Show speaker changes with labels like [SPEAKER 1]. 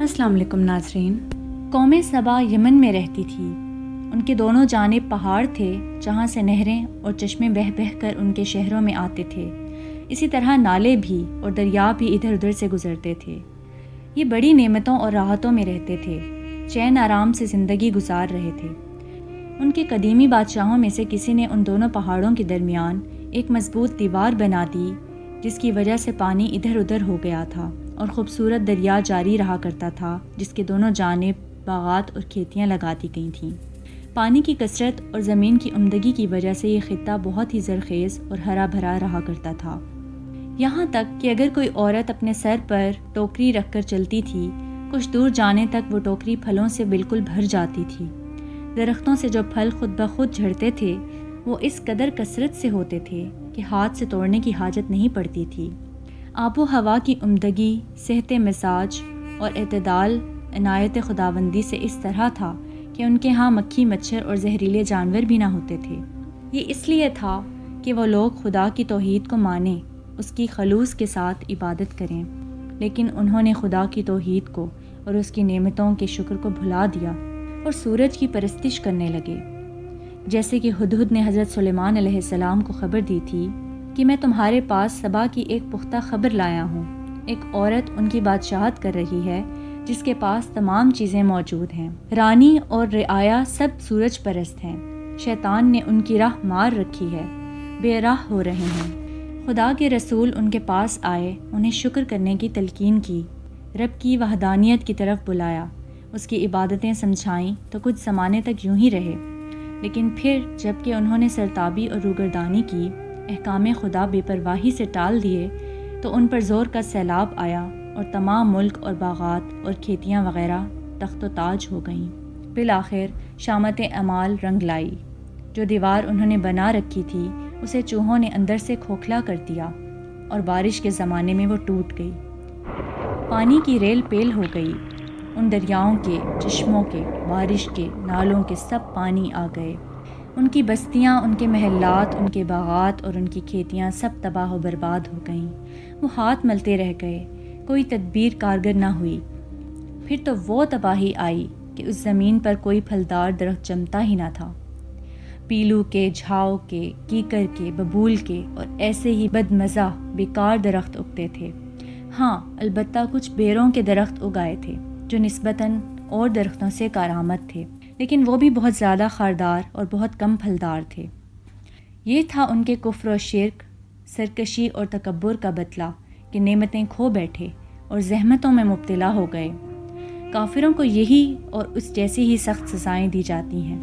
[SPEAKER 1] السلام علیکم ناظرین۔ قوم سبا یمن میں رہتی تھی۔ ان کے دونوں جانب پہاڑ تھے جہاں سے نہریں اور چشمے بہہ بہہ کر ان کے شہروں میں آتے تھے۔ اسی طرح نالے بھی اور دریا بھی ادھر ادھر سے گزرتے تھے۔ یہ بڑی نعمتوں اور راحتوں میں رہتے تھے، چین آرام سے زندگی گزار رہے تھے۔ ان کے قدیمی بادشاہوں میں سے کسی نے ان دونوں پہاڑوں کے درمیان ایک مضبوط دیوار بنا دی، جس کی وجہ سے پانی ادھر ادھر ہو گیا تھا اور خوبصورت دریا جاری رہا کرتا تھا، جس کے دونوں جانب باغات اور کھیتیاں لگا دی گئی تھیں۔ پانی کی کثرت اور زمین کی عمدگی کی وجہ سے یہ خطہ بہت ہی زرخیز اور ہرا بھرا رہا کرتا تھا، یہاں تک کہ اگر کوئی عورت اپنے سر پر ٹوکری رکھ کر چلتی تھی، کچھ دور جانے تک وہ ٹوکری پھلوں سے بالکل بھر جاتی تھی۔ درختوں سے جو پھل خود بخود جھڑتے تھے وہ اس قدر کثرت سے ہوتے تھے کہ ہاتھ سے توڑنے کی حاجت نہیں پڑتی تھی۔ آب و ہوا کی عمدگی، صحت مزاج اور اعتدال عنایت خداوندی سے اس طرح تھا کہ ان کے ہاں مکھی مچھر اور زہریلے جانور بھی نہ ہوتے تھے۔ یہ اس لیے تھا کہ وہ لوگ خدا کی توحید کو مانیں، اس کی خلوص کے ساتھ عبادت کریں، لیکن انہوں نے خدا کی توحید کو اور اس کی نعمتوں کے شکر کو بھلا دیا اور سورج کی پرستش کرنے لگے۔ جیسے کہ ہدہد نے حضرت سلیمان علیہ السلام کو خبر دی تھی کہ میں تمہارے پاس سبا کی ایک پختہ خبر لایا ہوں۔ ایک عورت ان کی بادشاہت کر رہی ہے جس کے پاس تمام چیزیں موجود ہیں۔ رانی اور رعایا سب سورج پرست ہیں۔ شیطان نے ان کی راہ مار رکھی ہے، بے راہ ہو رہے ہیں۔ خدا کے رسول ان کے پاس آئے، انہیں شکر کرنے کی تلقین کی، رب کی وحدانیت کی طرف بلایا، اس کی عبادتیں سمجھائیں تو کچھ زمانے تک یوں ہی رہے، لیکن پھر جب کہ انہوں نے سرتابی اور روگردانی کی، احکام خدا بے پرواہی سے ٹال دیے، تو ان پر زور کا سیلاب آیا اور تمام ملک اور باغات اور کھیتیاں وغیرہ تخت و تاج ہو گئیں۔ بالآخر شامت اعمال رنگ لائی۔ جو دیوار انہوں نے بنا رکھی تھی اسے چوہوں نے اندر سے کھوکھلا کر دیا اور بارش کے زمانے میں وہ ٹوٹ گئی۔ پانی کی ریل پیل ہو گئی، ان دریاؤں کے، چشموں کے، بارش کے، نالوں کے سب پانی آ گئے۔ ان کی بستیاں، ان کے محلات، ان کے باغات اور ان کی کھیتیاں سب تباہ و برباد ہو گئیں۔ وہ ہاتھ ملتے رہ گئے، کوئی تدبیر کارگر نہ ہوئی۔ پھر تو وہ تباہی آئی کہ اس زمین پر کوئی پھلدار درخت جمتا ہی نہ تھا۔ پیلو کے، جھاؤ کے، کیکر کے، ببول کے اور ایسے ہی بدمزہ بیکار درخت اگتے تھے۔ ہاں، البتہ کچھ بیروں کے درخت اگائے تھے جو نسبتاً اور درختوں سے کارآمد تھے، لیکن وہ بھی بہت زیادہ خاردار اور بہت کم پھلدار تھے۔ یہ تھا ان کے کفر و شرک، سرکشی اور تکبر کا بدلہ کہ نعمتیں کھو بیٹھے اور زحمتوں میں مبتلا ہو گئے۔ کافروں کو یہی اور اس جیسی ہی سخت سزائیں دی جاتی ہیں۔